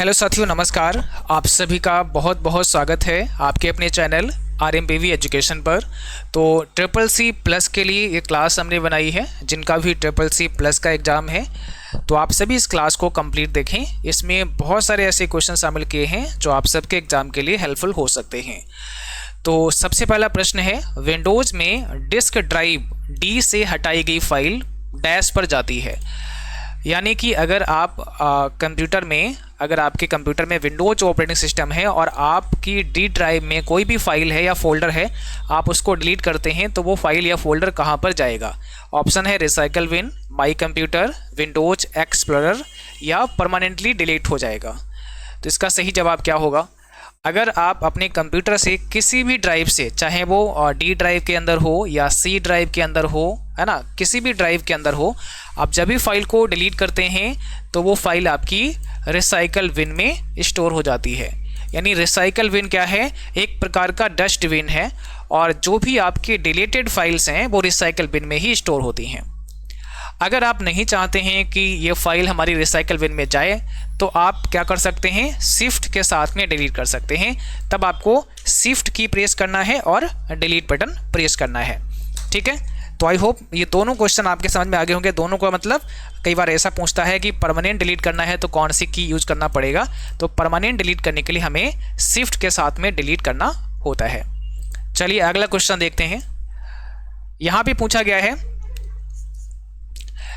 Hello साथियों, नमस्कार। आप सभी का बहुत बहुत स्वागत है आपके अपने चैनल RMPV एजुकेशन पर। तो CCC+ के लिए ये क्लास हमने बनाई है। जिनका भी CCC+ का एग्ज़ाम है तो आप सभी इस क्लास को कंप्लीट देखें। इसमें बहुत सारे ऐसे क्वेश्चन शामिल किए हैं जो आप सबके एग्ज़ाम के लिए हेल्पफुल हो सकते हैं। तो सबसे पहला प्रश्न है, विंडोज़ में डिस्क ड्राइव D से हटाई गई फाइल डैश पर जाती है। यानी कि अगर आप अगर आपके कंप्यूटर में विंडोज ऑपरेटिंग सिस्टम है और आपकी डी ड्राइव में कोई भी फाइल है या फोल्डर है, आप उसको डिलीट करते हैं तो वो फाइल या फोल्डर कहाँ पर जाएगा? ऑप्शन है recycle bin, my computer, Windows Explorer या परमानेंटली डिलीट हो जाएगा। तो इसका सही जवाब क्या होगा? अगर आप अपने कंप्यूटर से किसी भी ड्राइव से, चाहे वो डी ड्राइव के अंदर हो या सी ड्राइव के अंदर हो, है ना, किसी भी ड्राइव के अंदर हो, आप जब भी फाइल को डिलीट करते हैं तो वो फाइल आपकी रिसाइकल बिन में स्टोर हो जाती है। यानी रिसाइकल बिन क्या है? एक प्रकार का डस्टबिन है और जो भी आपके डिलीटेड फाइल्स हैं वो रिसाइकल बिन में ही स्टोर होती हैं। अगर आप नहीं चाहते हैं कि ये फाइल हमारी रिसाइकल बिन में जाए तो आप क्या कर सकते हैं? शिफ्ट के साथ में डिलीट कर सकते हैं। तब आपको शिफ्ट की प्रेस करना है और डिलीट बटन प्रेस करना है। ठीक है, तो आई होप ये दोनों क्वेश्चन आपके समझ में आ गए होंगे। दोनों का मतलब, कई बार ऐसा पूछता है कि परमानेंट डिलीट करना है तो कौन सी की यूज करना पड़ेगा। तो परमानेंट डिलीट करने के लिए हमें शिफ्ट के साथ में डिलीट करना होता है। चलिए अगला क्वेश्चन देखते हैं। यहाँ पे पूछा गया है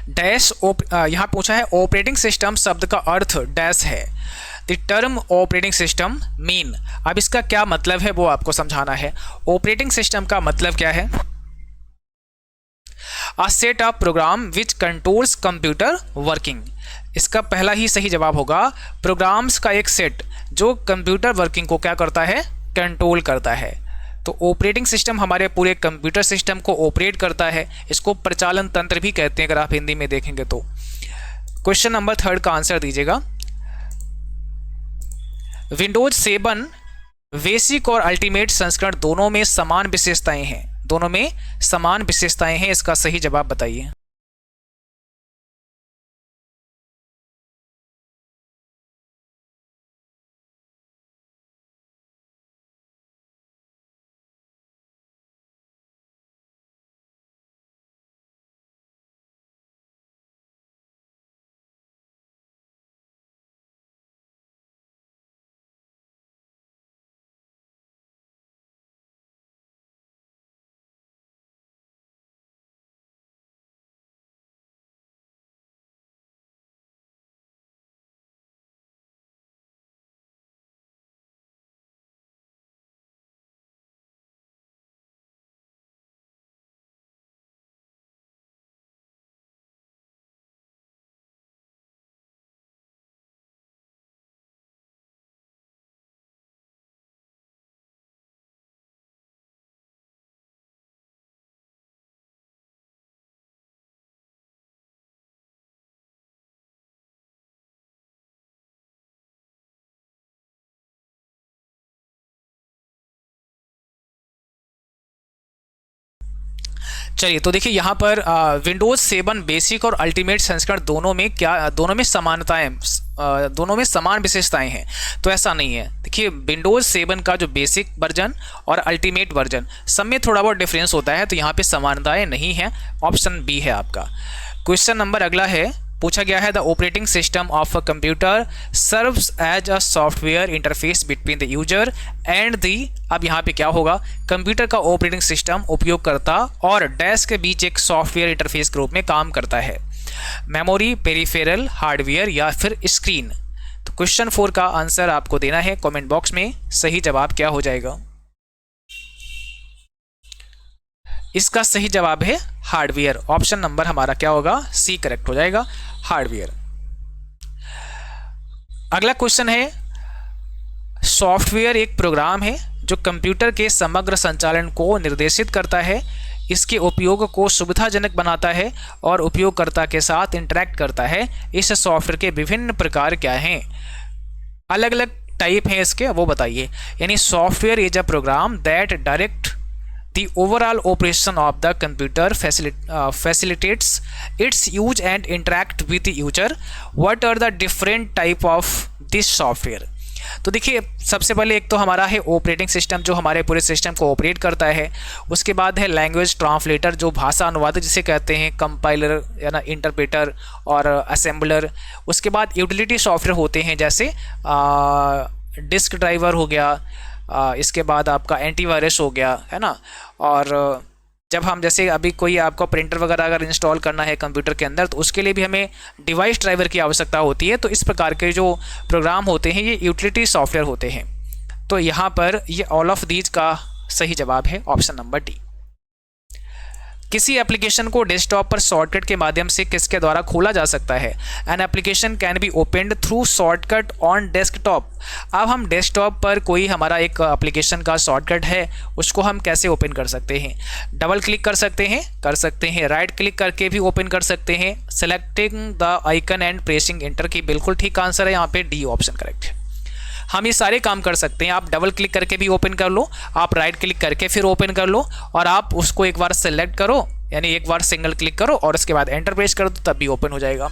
डैश यहाँ पूछा है ऑपरेटिंग सिस्टम शब्द का अर्थ डैश है। The term operating system mean. अब इसका क्या मतलब है वो आपको समझाना है। ऑपरेटिंग सिस्टम का मतलब क्या है? A set of program which controls computer working। इसका पहला ही सही जवाब होगा प्रोग्राम्स का एक सेट जो कंप्यूटर वर्किंग को क्या करता है? कंट्रोल करता है। तो ऑपरेटिंग सिस्टम हमारे पूरे कंप्यूटर सिस्टम को ऑपरेट करता है। इसको प्रचालन तंत्र भी कहते हैं अगर आप हिंदी में देखेंगे तो। क्वेश्चन नंबर 3 का आंसर दीजिएगा। विंडोज 7 बेसिक और अल्टीमेट संस्करण दोनों में समान विशेषताएं हैं। दोनों में समान विशेषताएं हैं, इसका सही जवाब बताइए। चलिए तो देखिए यहाँ पर विंडोज 7 बेसिक और अल्टीमेट संस्करण दोनों में समानताएं, दोनों में समान विशेषताएं हैं। तो ऐसा नहीं है। देखिए विंडोज 7 का जो बेसिक वर्जन और अल्टीमेट वर्जन सब में थोड़ा बहुत डिफरेंस होता है, तो यहाँ पे समानताएं नहीं है। ऑप्शन बी है आपका। क्वेश्चन नंबर अगला है, पूछा गया है the operating system of a computer serves as a software interface between the user and the. अब यहाँ पे क्या होगा? कंप्यूटर का ऑपरेटिंग सिस्टम उपयोगकर्ता और डैश के बीच एक सॉफ्टवेयर इंटरफेस के रूप में काम करता है। मेमोरी, पेरिफेरल, हार्डवेयर या फिर स्क्रीन। तो क्वेश्चन 4 का आंसर आपको देना है कॉमेंट बॉक्स में। सही जवाब क्या हो जाएगा? इसका सही जवाब है हार्डवेयर। ऑप्शन नंबर हमारा क्या होगा? सी करेक्ट हो जाएगा, हार्डवेयर। अगला क्वेश्चन है, सॉफ्टवेयर एक प्रोग्राम है जो कंप्यूटर के समग्र संचालन को निर्देशित करता है। इसके उपयोग को सुविधाजनक बनाता है और उपयोगकर्ता के साथ इंटरैक्ट करता है। इस सॉफ्टवेयर के विभिन्न प्रकार क्या हैं? अलग अलग टाइप हैं इसके, वो बताइए। यानी software is a program that direct the overall operation of the computer, facilitates its use and interact with the user. What are the different type of this software. तो देखिए सबसे पहले एक तो हमारा है ऑपरेटिंग सिस्टम जो हमारे पूरे सिस्टम को ऑपरेट करता है। उसके बाद है लैंग्वेज ट्रांसलेटर जो भाषा अनुवादक जिसे कहते हैं, कंपाइलर या ना इंटरप्रेटर और असेंबलर। उसके बाद यूटिलिटी सॉफ्टवेयर होते हैं जैसे डिस्क ड्राइवर हो गया, इसके बाद आपका एंटीवायरस हो गया, है ना। और जब हम जैसे अभी कोई आपको प्रिंटर वगैरह अगर इंस्टॉल करना है कंप्यूटर के अंदर तो उसके लिए भी हमें डिवाइस ड्राइवर की आवश्यकता होती है। तो इस प्रकार के जो प्रोग्राम होते हैं ये यूटिलिटी सॉफ्टवेयर होते हैं। तो यहाँ पर ये ऑल ऑफ दीज का सही जवाब है ऑप्शन नंबर डी। किसी एप्लीकेशन को डेस्कटॉप पर शॉर्टकट के माध्यम से किसके द्वारा खोला जा सकता है? An application can be opened through shortcut on desktop. अब हम डेस्कटॉप पर कोई हमारा एक एप्लीकेशन का शॉर्टकट है उसको हम कैसे ओपन कर सकते हैं? डबल क्लिक कर सकते हैं, राइट क्लिक करके भी ओपन कर सकते हैं, selecting the icon and pressing enter की बिल्कुल ठीक आंसर है यहाँ पे डी ऑप्शन करेक्ट है। हम ये सारे काम कर सकते हैं। आप डबल क्लिक करके भी ओपन कर लो, आप राइट क्लिक करके फिर ओपन कर लो, और आप उसको एक बार सेलेक्ट करो यानी एक बार सिंगल क्लिक करो और उसके बाद एंटर प्रेस कर दो तब भी ओपन हो जाएगा।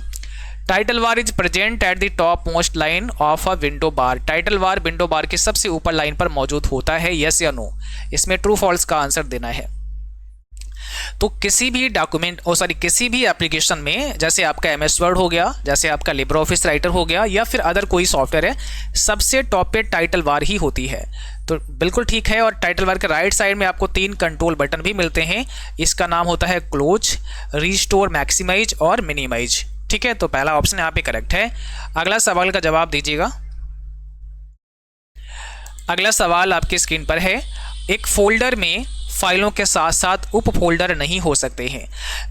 Title bar is present at the top most line of a window bar. Title bar window bar की सबसे ऊपर लाइन पर मौजूद होता है, यस या नो? इसमें ट्रू फॉल्स का आंसर देना है। तो किसी भी किसी भी एप्लीकेशन में जैसे आपका एमएस वर्ड हो गया, जैसे आपका लिब्रे ऑफिस राइटर हो गया या फिर अदर कोई सॉफ्टवेयर है, सबसे टॉप पे टाइटल बार ही होती है। तो बिल्कुल ठीक है। और टाइटल बार के राइट साइड में आपको 3 कंट्रोल बटन भी मिलते हैं। इसका नाम होता है क्लोज, रिस्टोर, मैक्सिमाइज और मिनिमाइज। ठीक है, तो पहला ऑप्शन यहाँ पे करेक्ट है। अगला सवाल का जवाब दीजिएगा। अगला सवाल आपकी स्क्रीन पर है, एक फोल्डर में फाइलों के साथ साथ उप फोल्डर नहीं हो सकते हैं।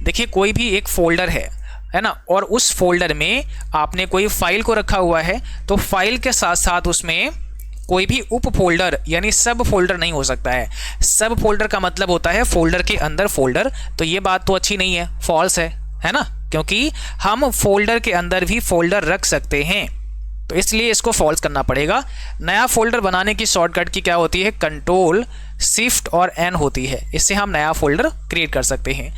देखिए कोई भी एक फोल्डर है ना, और उस फोल्डर में आपने कोई फाइल को रखा हुआ है तो फाइल के साथ साथ उसमें कोई भी उप फोल्डर यानी सब फोल्डर नहीं हो सकता है। सब फोल्डर का मतलब होता है फोल्डर के अंदर फोल्डर। तो ये बात तो अच्छी नहीं है, फॉल्स है ना, क्योंकि हम फोल्डर के अंदर भी फोल्डर रख सकते हैं, तो इसलिए इसको फॉल्स करना पड़ेगा। नया फोल्डर बनाने की शॉर्टकट की क्या होती है? कंट्रोल शिफ्ट और एन होती है, इससे हम नया फोल्डर क्रिएट कर सकते हैं।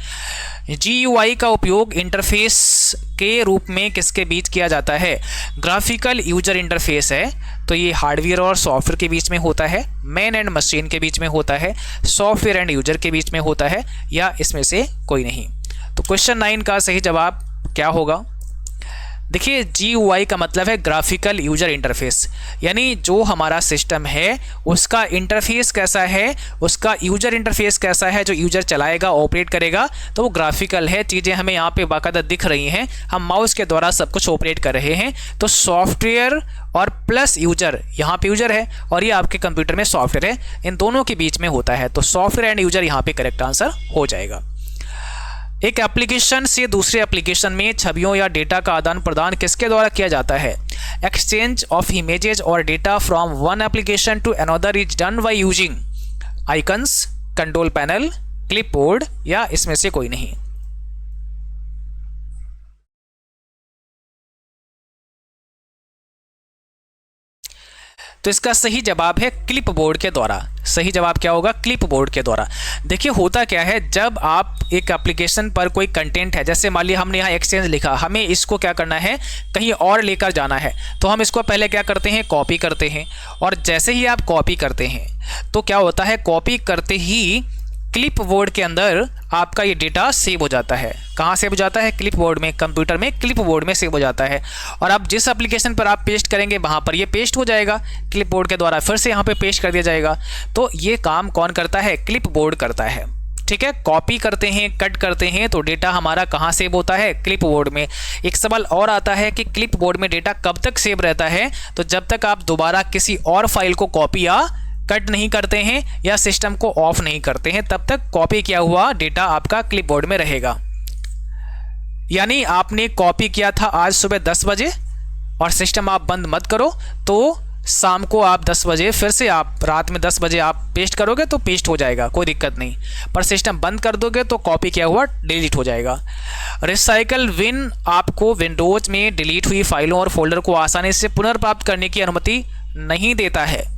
GUI का उपयोग इंटरफेस के रूप में किसके बीच किया जाता है? ग्राफिकल यूजर इंटरफेस है तो ये हार्डवेयर और सॉफ्टवेयर के बीच में होता है, मैन एंड मशीन के बीच में होता है, सॉफ्टवेयर एंड यूजर के बीच में होता है, या इसमें से कोई नहीं। तो क्वेश्चन 9 का सही जवाब क्या होगा? देखिए GUI का मतलब है ग्राफिकल यूजर इंटरफेस, यानी जो हमारा सिस्टम है उसका इंटरफेस कैसा है, उसका यूजर इंटरफेस कैसा है, जो यूजर चलाएगा ऑपरेट करेगा, तो वो ग्राफिकल है। चीज़ें हमें यहाँ पे बाकायदा दिख रही हैं, हम माउस के द्वारा सब कुछ ऑपरेट कर रहे हैं। तो सॉफ्टवेयर और प्लस यूजर, यहाँ पे यूजर है और ये आपके कंप्यूटर में सॉफ्टवेयर है, इन दोनों के बीच में होता है। तो सॉफ्टवेयर एंड यूजर यहाँ पे करेक्ट आंसर हो जाएगा। एक एप्लीकेशन से दूसरे एप्लीकेशन में छवियों या डेटा का आदान प्रदान किसके द्वारा किया जाता है? एक्सचेंज ऑफ इमेजेस और data from one application to another is done by using icons, control panel, clipboard, या इसमें से कोई नहीं। तो इसका सही जवाब है क्लिपबोर्ड के द्वारा। सही जवाब क्या होगा? क्लिपबोर्ड के द्वारा। देखिए होता क्या है, जब आप एक एप्लीकेशन पर कोई कंटेंट है, जैसे मान लिया हमने यहाँ एक्सचेंज लिखा, हमें इसको क्या करना है, कहीं और लेकर जाना है, तो हम इसको पहले क्या करते हैं, कॉपी करते हैं। और जैसे ही आप कॉपी करते हैं तो क्या होता है, कॉपी करते ही क्लिपबोर्ड के अंदर आपका ये डेटा सेव हो जाता है। कहाँ सेव हो जाता है? क्लिपबोर्ड में, कंप्यूटर में क्लिपबोर्ड में सेव हो जाता है। और अब जिस एप्लीकेशन पर आप पेस्ट करेंगे वहाँ पर ये पेस्ट हो जाएगा क्लिपबोर्ड के द्वारा, फिर से यहाँ पे पेस्ट कर दिया जाएगा। तो ये काम कौन करता है? क्लिपबोर्ड करता है। ठीक है, कॉपी करते हैं, कट करते हैं, तो डेटा हमारा कहाँ सेव होता है? क्लिपबोर्ड में। एक सवाल और आता है कि क्लिपबोर्ड में डेटा कब तक सेव रहता है? तो जब तक आप दोबारा किसी और फाइल को कॉपी या कट नहीं करते हैं या सिस्टम को ऑफ नहीं करते हैं, तब तक कॉपी किया हुआ डेटा आपका क्लिपबोर्ड में रहेगा। यानी आपने कॉपी किया था आज सुबह 10 बजे और सिस्टम आप बंद मत करो, तो शाम को आप 10 बजे फिर से आप रात में 10 बजे आप पेस्ट करोगे तो पेस्ट हो जाएगा, कोई दिक्कत नहीं। पर सिस्टम बंद कर दोगे तो कॉपी किया हुआ डिलीट हो जाएगा। रिसाइकल विन आपको विंडोज में डिलीट हुई फाइलों और फोल्डर को आसानी से पुनर्प्राप्त करने की अनुमति नहीं देता है।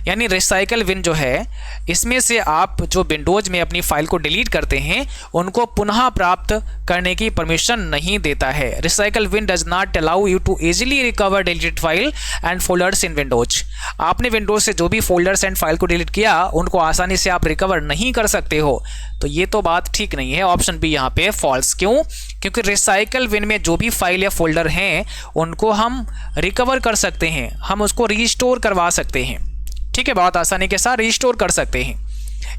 यानी रिसाइकल विन जो है इसमें से आप जो विंडोज़ में अपनी फाइल को डिलीट करते हैं उनको पुनः प्राप्त करने की परमिशन नहीं देता है। Recycle bin does not allow you to easily recover deleted file and folders in Windows. आपने विंडोज से जो भी फोल्डर्स एंड फाइल को डिलीट किया उनको आसानी से आप रिकवर नहीं कर सकते हो। तो ये तो बात ठीक नहीं है, ऑप्शन बी यहाँ पे फॉल्स। क्यों? क्योंकि रिसाइकल विन में जो भी फाइल या फोल्डर हैं उनको हम रिकवर कर सकते हैं, हम उसको रीस्टोर करवा सकते हैं। ठीक है, बहुत आसानी के साथ रीस्टोर कर सकते हैं।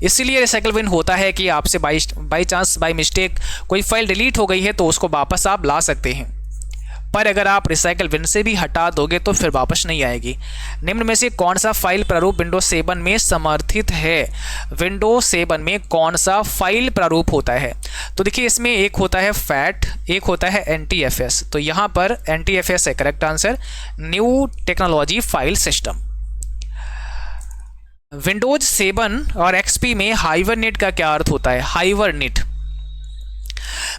इसीलिए रिसाइकल विन होता है कि आपसे बाई चांस बाई मिस्टेक कोई फाइल डिलीट हो गई है तो उसको वापस आप ला सकते हैं, पर अगर आप रिसाइकल विन से भी हटा दोगे तो फिर वापस नहीं आएगी। निम्न में से कौन सा फाइल प्रारूप विंडोज 7 में समर्थित है? विंडोज 7 में कौन सा फाइल प्रारूप होता है? तो देखिए इसमें एक होता है फैट, एक होता है NTFS। तो यहाँ पर NTFS है correct answer, new technology file system. Windows 7 और XP में हाइबरनेट का क्या अर्थ होता है? हाइबरनेट,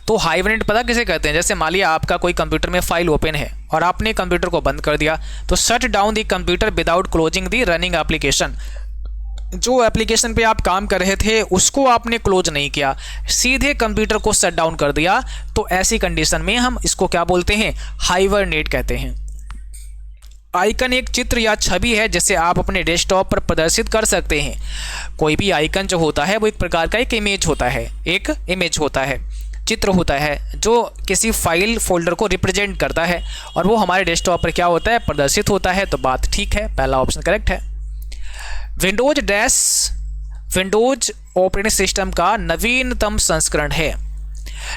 तो हाइबरनेट पता किसे कहते हैं? जैसे मान लिया आपका कोई कंप्यूटर में फाइल ओपन है और आपने कंप्यूटर को बंद कर दिया, तो shut down the computer without closing the running application. जो एप्लीकेशन पे आप काम कर रहे थे उसको आपने क्लोज नहीं किया, सीधे कंप्यूटर को शट डाउन कर दिया, तो ऐसी कंडीशन में हम इसको क्या बोलते हैं? हाइबरनेट कहते हैं। आइकन एक चित्र या छवि है जिसे आप अपने डेस्कटॉप पर प्रदर्शित कर सकते हैं। कोई भी आइकन जो होता है वो एक प्रकार का एक इमेज होता है, एक इमेज होता है, चित्र होता है जो किसी फाइल फोल्डर को रिप्रेजेंट करता है और वो हमारे डेस्कटॉप पर क्या होता है? प्रदर्शित होता है। तो बात ठीक है, पहला ऑप्शन करेक्ट है। विंडोज ऑपरेटिंग सिस्टम का नवीनतम संस्करण है,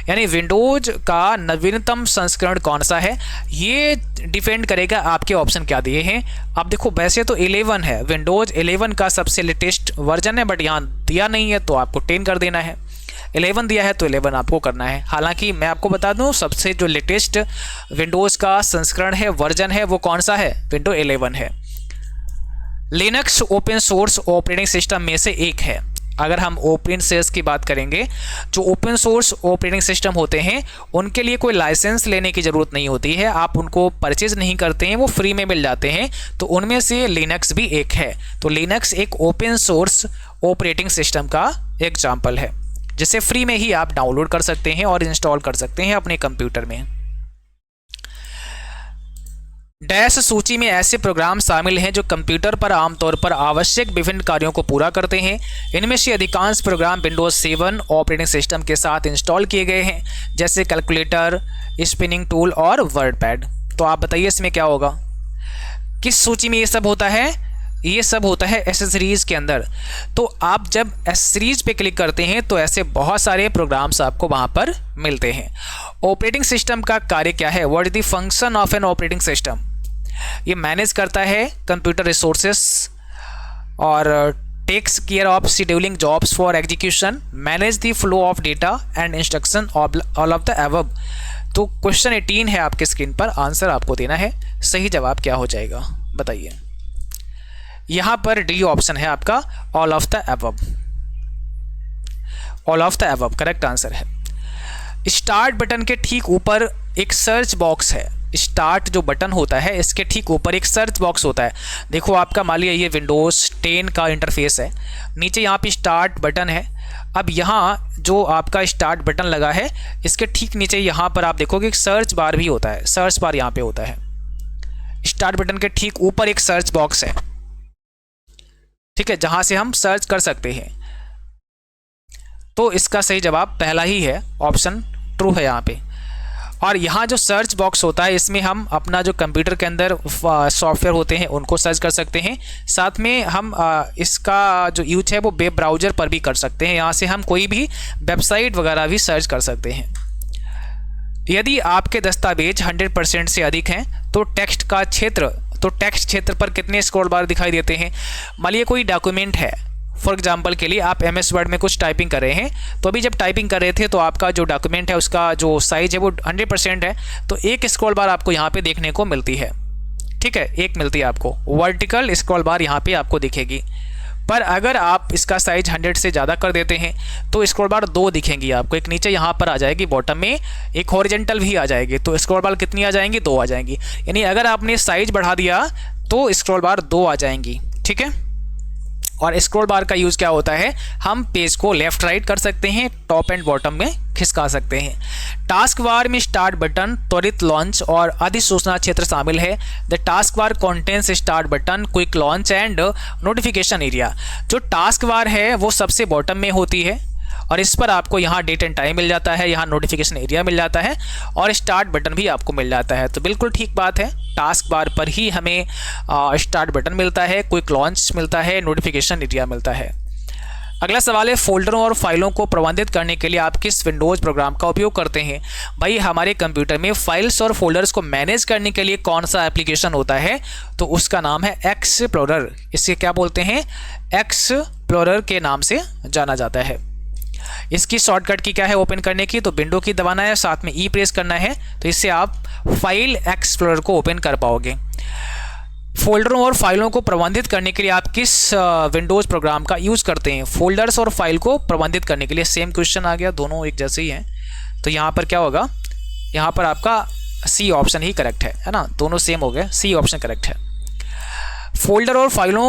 यानी विंडोज का नवीनतम संस्करण कौन सा है ये डिपेंड करेगा आपके ऑप्शन क्या दिए हैं। आप देखो वैसे तो 11 है, विंडोज 11 का सबसे लेटेस्ट वर्जन है, बट यहाँ दिया नहीं है तो आपको 10 कर देना है। 11 दिया है तो 11 आपको करना है। हालांकि मैं आपको बता दूं सबसे जो लेटेस्ट विंडोज़ का संस्करण है, वर्जन है, वो कौन सा है? विंडो 11 है। Linux open source operating system में से एक है। अगर हम ओपन सोर्स की बात करेंगे, जो ओपन सोर्स ऑपरेटिंग सिस्टम होते हैं उनके लिए कोई लाइसेंस लेने की ज़रूरत नहीं होती है, आप उनको परचेज नहीं करते हैं, वो फ्री में मिल जाते हैं। तो उनमें से लिनक्स भी एक है। तो लिनक्स एक ओपन सोर्स ऑपरेटिंग सिस्टम का एग्जाम्पल है जिसे फ्री में ही आप डाउनलोड कर सकते हैं और इंस्टॉल कर सकते हैं अपने कंप्यूटर में। डैश सूची में ऐसे प्रोग्राम शामिल हैं जो कंप्यूटर पर आमतौर पर आवश्यक विभिन्न कार्यों को पूरा करते हैं। इनमें से अधिकांश प्रोग्राम विंडोज 7 ऑपरेटिंग सिस्टम के साथ इंस्टॉल किए गए हैं, जैसे कैलकुलेटर, स्पिनिंग टूल और वर्डपैड। तो आप बताइए इसमें क्या होगा? किस सूची में ये सब होता है? ये सब होता है एसेसरीज के अंदर। तो आप जब एसेसरीज पे क्लिक करते हैं तो ऐसे बहुत सारे प्रोग्राम्स आपको वहाँ पर मिलते हैं। ऑपरेटिंग सिस्टम का कार्य क्या है? What is the function of an operating system? ये मैनेज करता है कंप्यूटर रिसोर्सेस और takes care of scheduling jobs for execution, manage the flow of data and instruction all of the above. तो question 18 है आपके स्क्रीन पर, answer आपको देना है। सही जवाब क्या हो जाएगा बताइए? यहाँ पर डी ऑप्शन है आपका, all of the above. All of the above correct answer है। स्टार्ट बटन के ठीक ऊपर एक सर्च बॉक्स है। स्टार्ट जो बटन होता है इसके ठीक ऊपर एक सर्च बॉक्स होता है। देखो आपका मान लिया ये विंडोज़ 10 का इंटरफेस है, नीचे यहाँ पे स्टार्ट बटन है। अब यहाँ जो आपका स्टार्ट बटन लगा है इसके ठीक नीचे यहाँ पर आप देखोगे एक सर्च बार भी होता है, सर्च बार यहाँ पे होता है। स्टार्ट बटन के ठीक ऊपर एक सर्च बॉक्स है, ठीक है, जहाँ से हम सर्च कर सकते हैं। तो इसका सही जवाब पहला ही है, ऑप्शन ट्रू है यहाँ पे। और यहाँ जो सर्च बॉक्स होता है इसमें हम अपना जो कंप्यूटर के अंदर सॉफ्टवेयर होते हैं उनको सर्च कर सकते हैं, साथ में हम इसका जो यूज है वो वेब ब्राउज़र पर भी कर सकते हैं। यहाँ से हम कोई भी वेबसाइट वगैरह भी सर्च कर सकते हैं। यदि आपके दस्तावेज 100% से अधिक हैं तो टेक्स्ट क्षेत्र पर कितने स्क्रॉल बार दिखाई देते हैं? मान लीजिए कोई डॉक्यूमेंट है, फॉर एग्जाम्पल के लिए आप MS वर्ड में कुछ टाइपिंग कर रहे हैं, तो अभी जब टाइपिंग कर रहे थे तो आपका जो डॉक्यूमेंट है उसका जो साइज़ है वो 100% है, तो एक स्क्रॉल बार आपको यहाँ पे देखने को मिलती है, ठीक है, एक मिलती है आपको, वर्टिकल स्क्रॉल बार यहाँ पे आपको दिखेगी। पर अगर आप इसका साइज 100 से ज़्यादा कर देते हैं तो स्क्रॉल बार 2 दिखेंगी आपको, एक नीचे यहाँ पर आ जाएगी बॉटम में, एक हॉरिजॉन्टल भी आ जाएगी, तो स्क्रॉल बार कितनी आ जाएंगी? 2 आ जाएंगी। यानी अगर आपने साइज बढ़ा दिया तो स्क्रॉल बार 2 आ जाएंगी, ठीक है। और स्क्रॉल बार का यूज़ क्या होता है, हम पेज को लेफ्ट राइट कर सकते हैं, टॉप एंड बॉटम में खिसका सकते हैं। टास्क बार में स्टार्ट बटन, त्वरित लॉन्च और अधिसूचना क्षेत्र शामिल है। The task bar contains start button, quick launch and notification area. जो टास्क बार है वो सबसे बॉटम में होती है और इस पर आपको यहाँ डेट एंड टाइम मिल जाता है, यहाँ नोटिफिकेशन एरिया मिल जाता है और स्टार्ट बटन भी आपको मिल जाता है। तो बिल्कुल ठीक बात है, टास्क बार पर ही हमें स्टार्ट बटन मिलता है, क्विक लॉन्च मिलता है, नोटिफिकेशन एरिया मिलता है। अगला सवाल है, फोल्डरों और फाइलों को प्रबंधित करने के लिए आप किस विंडोज़ प्रोग्राम का उपयोग करते हैं? भाई हमारे कंप्यूटर में फाइल्स और फोल्डर्स को मैनेज करने के लिए कौन सा एप्लीकेशन होता है? तो उसका नाम है एक्सप्लोरर। इसे क्या बोलते हैं? एक्सप्लोरर के नाम से जाना जाता है। इसकी शॉर्टकट की क्या है ओपन करने की? तो विंडो की दबाना है, साथ में ई प्रेस करना है, तो इससे आप फाइल एक्सप्लोरर को ओपन कर पाओगे। फोल्डरों और फाइलों को प्रबंधित करने के लिए आप किस विंडोज़ प्रोग्राम का यूज़ करते हैं? फोल्डर्स और फाइल को प्रबंधित करने के लिए सेम क्वेश्चन आ गया, दोनों एक जैसे ही हैं। तो यहाँ पर क्या होगा, यहाँ पर आपका सी ऑप्शन ही करेक्ट है ना, दोनों सेम हो गए, सी ऑप्शन करेक्ट है। फोल्डर और फाइलों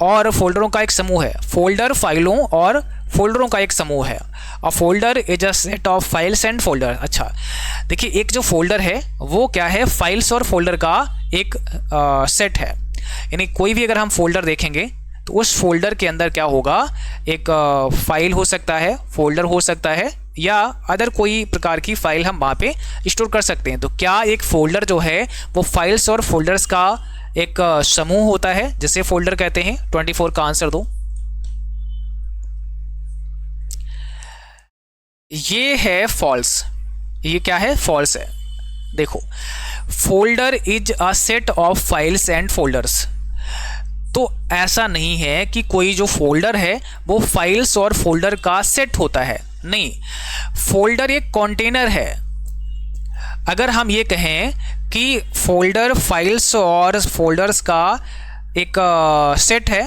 और फोल्डरों का एक समूह है। फोल्डर फाइलों और फोल्डरों का एक समूह है। A folder is a set of files and folder. अच्छा देखिए, एक जो फोल्डर है वो क्या है, फाइल्स और फोल्डर का एक सेट है। यानी कोई भी अगर हम फोल्डर देखेंगे तो उस फोल्डर के अंदर क्या होगा, एक फाइल हो सकता है, फोल्डर हो सकता है, या अदर कोई प्रकार की फाइल हम वहाँ पे स्टोर कर सकते हैं। तो क्या एक फोल्डर जो है वो फाइल्स और फोल्डर्स का एक समूह होता है जिसे फोल्डर कहते हैं? 24 का आंसर दो। ये है फॉल्स। ये क्या है? फॉल्स है। देखो, folder is a set of files and folders. तो ऐसा नहीं है कि कोई जो फोल्डर है वो फाइल्स और फोल्डर का सेट होता है, नहीं। फोल्डर एक कंटेनर है। अगर हम ये कहें कि फोल्डर फाइल्स और फोल्डर्स का एक सेट है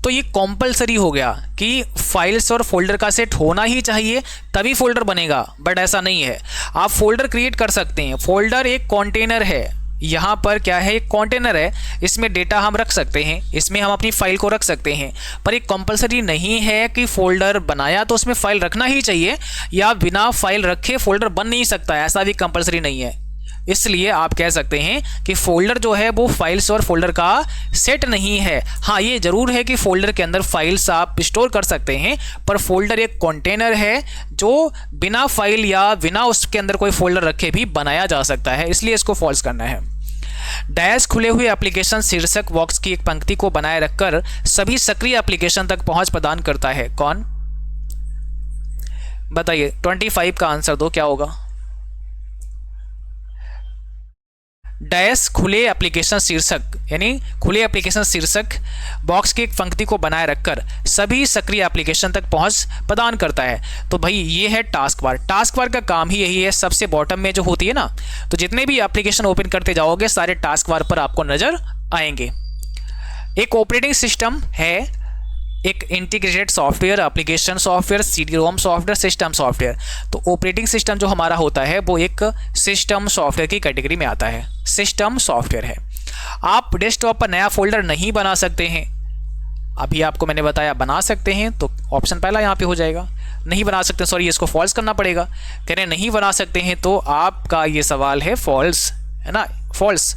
तो ये कॉम्पलसरी हो गया कि फाइल्स और फोल्डर का सेट होना ही चाहिए तभी फोल्डर बनेगा, बट ऐसा नहीं है। आप फोल्डर क्रिएट कर सकते हैं। फोल्डर एक कंटेनर है। यहाँ पर क्या है, एक कंटेनर है, इसमें डेटा हम रख सकते हैं, इसमें हम अपनी फाइल को रख सकते हैं, पर एक कंपलसरी नहीं है कि फोल्डर बनाया तो उसमें फाइल रखना ही चाहिए, या बिना फाइल रखे फोल्डर बन नहीं सकता, ऐसा भी कंपलसरी नहीं है। इसलिए आप कह सकते हैं कि फोल्डर जो है वो फाइल्स और फोल्डर का सेट नहीं है। हाँ, ये जरूर है कि फोल्डर के अंदर फाइल्स आप स्टोर कर सकते हैं, पर फोल्डर एक कंटेनर है जो बिना फाइल या बिना उसके अंदर कोई फोल्डर रखे भी बनाया जा सकता है, इसलिए इसको फॉल्स करना है। डैश खुले हुए एप्लीकेशन शीर्षक बॉक्स की एक पंक्ति को बनाए रखकर सभी सक्रिय एप्लीकेशन तक पहुंच प्रदान करता है। कौन? बताइए, 25 का आंसर दो, क्या होगा? डैश खुले एप्लीकेशन शीर्षक, यानी खुले एप्लीकेशन शीर्षक बॉक्स की एक पंक्ति को बनाए रखकर सभी सक्रिय एप्लीकेशन तक पहुंच प्रदान करता है। तो भाई ये है टास्क बार। टास्क बार का काम ही यही है, सबसे बॉटम में जो होती है ना, तो जितने भी एप्लीकेशन ओपन करते जाओगे सारे टास्क बार पर आपको नजर आएंगे। एक ऑपरेटिंग सिस्टम है, एक integrated software, application software, CD-ROM software, system software. तो ऑपरेटिंग सिस्टम जो हमारा होता है वो एक सिस्टम सॉफ्टवेयर की कैटेगरी में आता है, सिस्टम सॉफ्टवेयर है। आप डेस्कटॉप पर नया फोल्डर नहीं बना सकते हैं, अभी आपको मैंने बताया बना सकते हैं, तो ऑप्शन पहला यहाँ पे हो जाएगा। नहीं बना सकते, सॉरी, इसको फॉल्स करना पड़ेगा। कह रहे नहीं बना सकते हैं तो आपका ये सवाल है फॉल्स, है ना, फॉल्स।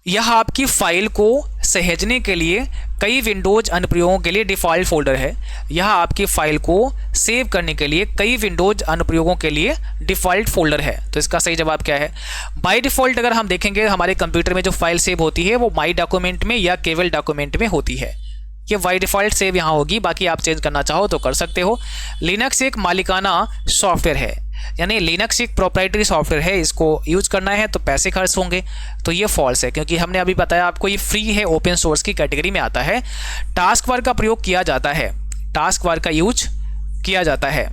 यह आपकी फाइल को सहेजने के लिए कई विंडोज अनुप्रयोगों के लिए डिफ़ॉल्ट फोल्डर है। यह आपकी फाइल को सेव करने के लिए कई विंडोज अनुप्रयोगों के लिए डिफ़ॉल्ट फोल्डर है। तो इसका सही जवाब क्या है? बाय डिफ़ॉल्ट अगर हम देखेंगे हमारे कंप्यूटर में जो फाइल सेव होती है वो माई डॉक्यूमेंट में या केवल डॉक्यूमेंट में होती है। ये बाय डिफ़ॉल्ट सेव यहाँ होगी, बाकी आप चेंज करना चाहो तो कर सकते हो। लिनक्स एक मालिकाना सॉफ्टवेयर है, यानी लिनक्स एक प्रोप्राइटरी सॉफ्टवेयर है, इसको यूज़ करना है तो पैसे खर्च होंगे। तो ये फॉल्स है, क्योंकि हमने अभी बताया आपको ये फ्री है, ओपन सोर्स की कैटेगरी में आता है। टास्क बार का प्रयोग किया जाता है, टास्क बार का यूज किया जाता है।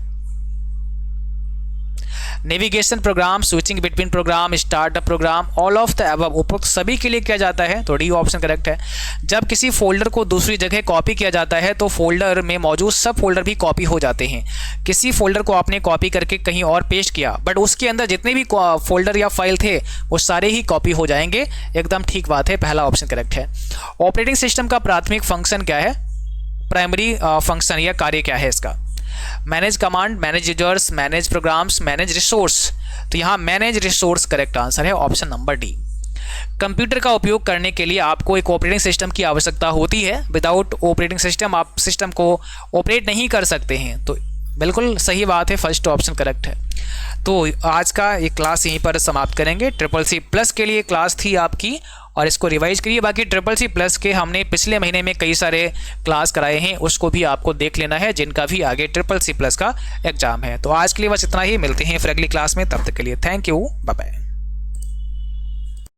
Navigation program, switching between program, startup program, all of the above, उपरोक्त सभी के लिए किया जाता है, तो डी ऑप्शन करेक्ट है। जब किसी फोल्डर को दूसरी जगह कॉपी किया जाता है तो फोल्डर में मौजूद सब फोल्डर भी कॉपी हो जाते हैं। किसी फोल्डर को आपने कॉपी करके कहीं और पेस्ट किया, बट उसके अंदर जितने भी फोल्डर या फाइल थे वो सारे ही कॉपी हो जाएंगे। एकदम ठीक बात है, पहला ऑप्शन करेक्ट है। ऑपरेटिंग सिस्टम का प्राथमिक फंक्शन क्या है? प्राइमरी फंक्शन या कार्य क्या है इसका। Manage command, manage users, manage programs, manage resource. तो यहाँ मैनेज रिसोर्स करेक्ट आंसर है, ऑप्शन नंबर डी। कंप्यूटर का उपयोग करने के लिए आपको एक ऑपरेटिंग सिस्टम की आवश्यकता होती है। विदाउट ऑपरेटिंग सिस्टम आप सिस्टम को ऑपरेट नहीं कर सकते हैं। तो बिल्कुल सही बात है, फर्स्ट ऑप्शन करेक्ट है। तो आज का ये क्लास यहीं पर समाप्त करेंगे। CCC+ के लिए क्लास थी आपकी, और इसको रिवाइज करिए। बाकी CCC+ के हमने पिछले महीने में कई सारे क्लास कराए हैं, उसको भी आपको देख लेना है, जिनका भी आगे CCC+ का एग्जाम है। तो आज के लिए बस इतना ही, मिलते हैं फिर अगली क्लास में। तब तक के लिए थैंक यू, बाय बाय।